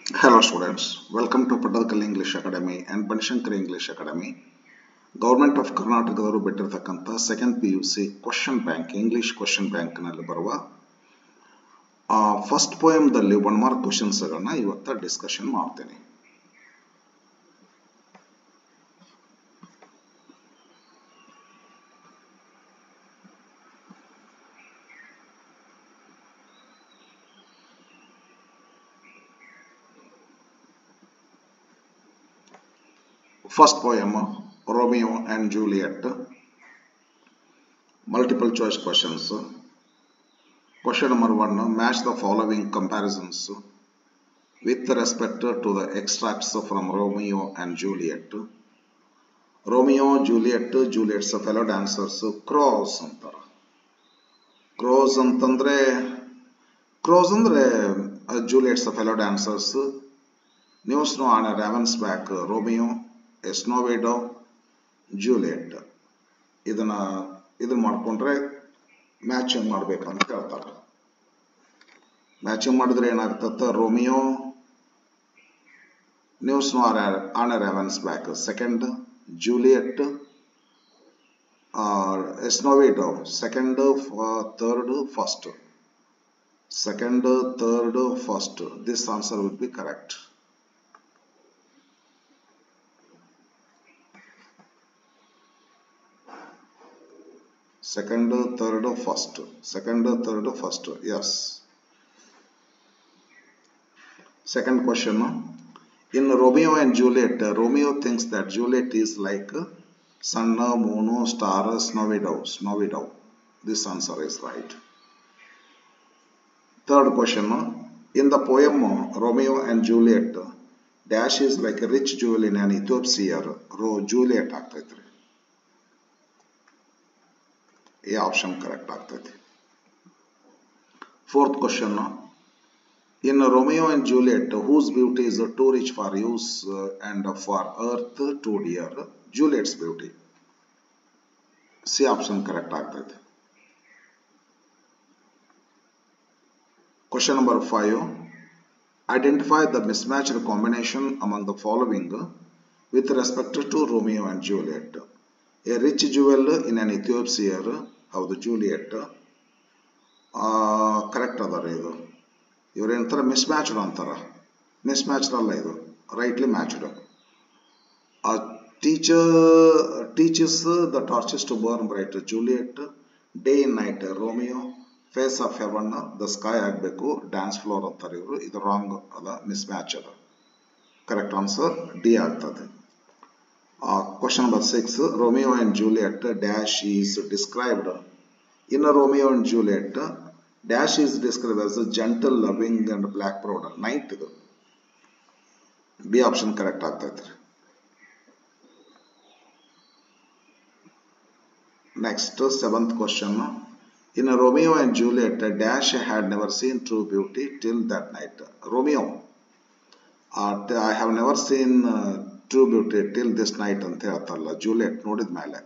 Hello students, welcome to Padalkal English Academy and Banishankar English Academy. Government of Karnataka ಬಿಟ್ಟಿರತಕ್ಕಂಥ second PUC question bank English question bank ನಲ್ಲಿ ಬರುವ first poem ದಲ್ಲಿ 1 mark questions ಗಳನ್ನ ಇವತ್ತು discussion ಮಾಡ್ತೀನಿ. First poem, Romeo and Juliet. Multiple choice questions. Question number 1, match the following comparisons with respect to the extracts from Romeo and Juliet. Romeo, Juliet, Juliet's fellow dancers, crows ಅಂತಾರ. Crows ಅಂತಂದ್ರೆ Juliet's fellow dancers. New snow on a raven's back, Romeo, a snow widow, Juliet. ಇದನ್ನ ಮಾಡ್ಕೊಂಡ್ರೆ matching ಮಾಡ್ಬೇಕಂತ ಹೇಳ್ತಾರೆ. Matching ಮಾಡಿದ್ರೆ ಏನಾಗ್ತದೆ? Romeo new snow on a raven's back, second Juliet snow widow, second third first, second, third, first. This answer will be correct. Second, third, first. Second, third, first. Yes. Second question. In Romeo and Juliet, Romeo thinks that Juliet is like sun, moon, star, snow widow. This answer is right. Third question, in the poem Romeo and Juliet, dash is like a rich jewel in an Ethiopian. Juliet ಆಗ್ತೈತ್ರಿ. A option correct ಆಗ್ತೈತಿ. Fourth question, in Romeo and Juliet, whose beauty is too rich for use and for earth too dear? Juliet's beauty. C option correct ಆಗ್ತೈತಿ. Question number 5. Identify the mismatched combination among the following with respect to Romeo and Juliet. A rich jewel in an Ethiopian. ಹೌದು, Juliet correct ಅದ ರೀ. ಇದು ಇವ್ರೇನಂತಾರೆ mismatched ಅಂತಾರ. Mismatched ಅಲ್ಲ, ಇದು rightly matched. Teaches the torches to burn bright, Juliet. Day in night, Romeo. Face of heaven, the sky ಆಗಬೇಕು, dance floor ಅಂತಾರೆ ಇವರು. ಇದು ರಾಂಗ್ ಅದ, ಮಿಸ್ ಮ್ಯಾಚ್ ಅದ. ಕರೆಕ್ಟ್ ಆನ್ಸರ್ ಡಿ ಆಗ್ತದೆ. Question number 6, Romeo and Juliet dash is described. In Romeo and Juliet, dash is described as a gentle, loving and black proud. Night ಇದು. B option correct ಆಗ್ತೈತೆ. Next, 7th question. In Romeo and Juliet, dash had never seen true beauty till that night. Romeo, I have never seen true beauty till this night ಅಂತ ಹೇಳ್ತಾರಲ್ಲ, Juliet ನೋಡಿದ ಮೇಲೆ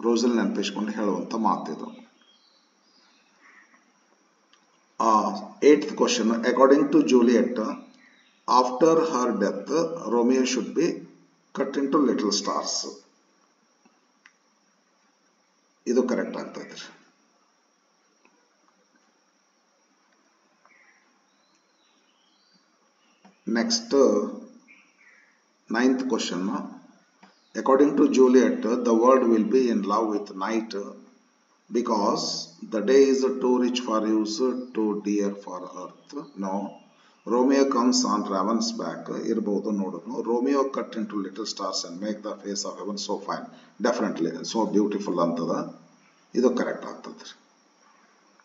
ರೋಸಲ್ ನೆನಪಿಸ್ಕೊಂಡು ಹೇಳುವಂತ ಮಾತಿದು. 8th question, according to Juliet, after her death Romeo should be cut in to little stars. ಇದು correct ಆಗ್ತೈತೆ. Next 9th question, according to Juliet, the world will be in love with night because the day is too rich for use, too dear for earth. No, Romeo comes on Raven's back. ಇರಬಹುದು ನೋಡೋಣ. Romeo cut into little stars and make the face of heaven so fine. Definitely so beautiful ಅಂತದ. ಇದು correct ಆಗ್ತದೆ.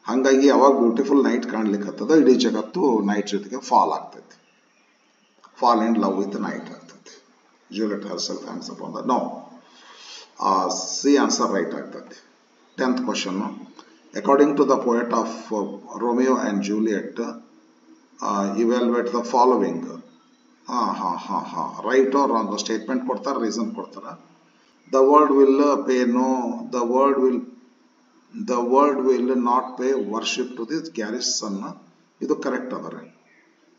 ಹಾಗಾಗಿ ಯಾವಾಗ beautiful night ಕಾಣ್ಲಿಕ್ಕೆ ಆಗ್ತದ, ಇಡೀ ಜಗತ್ತು ನೈಟ್ ಜೊತೆಗೆ ಫಾಲ್ ಆಗ್ತೈತಿ. Fall in love with the night. Juliet herself hangs upon that. No. C answer right ಆಗ್ತದೆ. 10th question. According to the poet of Romeo and Juliet, evaluate the following. Right or wrong? Statement ಕೊಡ್ತಾರ, reason ಕೊಡ್ತಾರ. The world will pay no. The world will not pay worship to this garrison. ಇದು correct ಅದರ.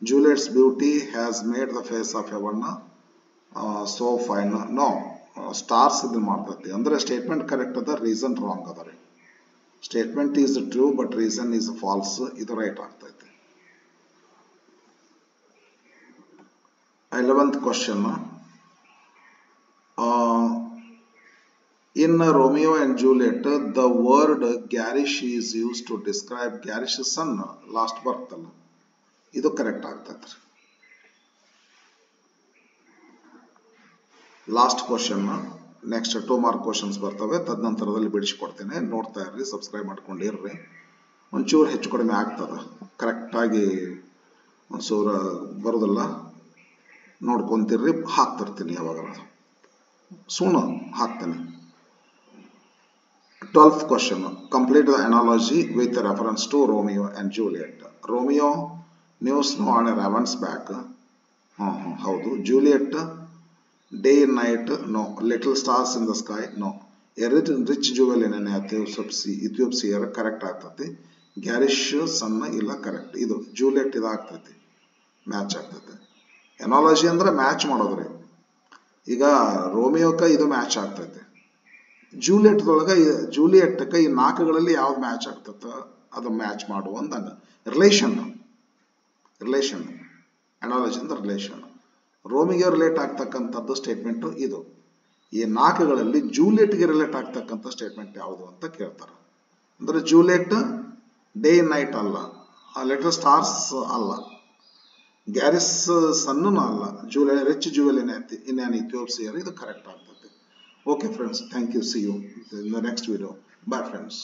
Juliet's beauty has made the face of heaven so fine. No, stars ಇದನ್ನ ಮಾಡ್ತೈತಿ ಅಂದ್ರೆ statement correct ಅದ, reason wrong ಅದ ರೀ. Statement is true but reason is false, ಇದು right ಆಗ್ತೈತಿ. 11th question. In Romeo and Juliet, the word garish is used to describe Garish's son, last birth ಅಲ್ಲ, ಇದು ಕರೆಕ್ಟ್ ಆಗ್ತೈತ್ರಿ. Last question. Next 2 mark questions ಬರ್ತವೆ, ತದನಂತರದಲ್ಲಿ ಬಿಡಿಸಿಕೊಡ್ತೇನೆ, ನೋಡ್ತಾ ಇರ್ರಿ, subscribe ಮಾಡ್ಕೊಂಡಿರ್ರಿ. ಒಂಚೂರು ಹೆಚ್ಚು ಕಡಿಮೆ ಆಗ್ತದ, ಕರೆಕ್ಟಾಗಿ ಒಂಚೂರು ಬರೋದಿಲ್ಲ, ನೋಡ್ಕೊಂತಿರ್ರಿ, ಹಾಕ್ತಿರ್ತೀನಿ ಯಾವಾಗ ಸುಣ್ಣ ಹಾಕ್ತೇನೆ. 12th question. Complete the analogy with reference to Romeo and Juliet. Romeo knew snow on a raven's back. ಹೌದು. Juliet, day and night, no. Little stars in the sky, no. A rich jewel in an Ethiopian, correct ಆಗ್ತತಿ. Garish son ಇಲ್ಲ, correct. ಇದು Juliet ಇದಾಗ್ತತಿ, match ಆಗ್ತತಿ. ಎನಾಲಜಿ ಅಂದ್ರೆ match ಮಾಡೋದ್ರಿ. ಈಗ ರೋಮಿಯೋಕ ಇದು match ಆಗ್ತೈತಿ, ಜೂಲಿಯಟ್ಕ ಈ 4ಗಳಲ್ಲಿ ಯಾವ್ದು ಮ್ಯಾಚ್ ಆಗ್ತದ ಅದು ಮ್ಯಾಚ್ ಮಾಡುವ ಅಂದಂಗ. ರಿಲೇಷನ್ ಅನಾಲಜಿ ಅಂದ್ರೆ ರಿಲೇಷನ್. ರೋಮಿಗೆ ರಿಲೇಟ್ ಆಗ್ತಕ್ಕಂಥದ್ದು ಸ್ಟೇಟ್ಮೆಂಟ್ ಇದು. ಈ 4ಗಳಲ್ಲಿ ಜೂಲಿಯಟ್ಗೆ ರಿಲೇಟ್ ಆಗ್ತಕ್ಕಂಥ ಸ್ಟೇಟ್ಮೆಂಟ್ ಯಾವುದು ಅಂತ ಕೇಳ್ತಾರೆ. ಅಂದ್ರೆ ಜೂಲಿಯಟ್ ಡೇ ನೈಟ್ ಅಲ್ಲ, ಲಿಟಲ್ ಸ್ಟಾರ್ಸ್ ಅಲ್ಲ, ಗ್ಯಾರಿಸ್ ಸನ್ನೂ ಅಲ್ಲ, rich jewel in on Ethiopian, ಇದು ಕರೆಕ್ಟ್ ಆಗ್ತದೆ. Okay friends, thank you, see you in the next video. Bye friends.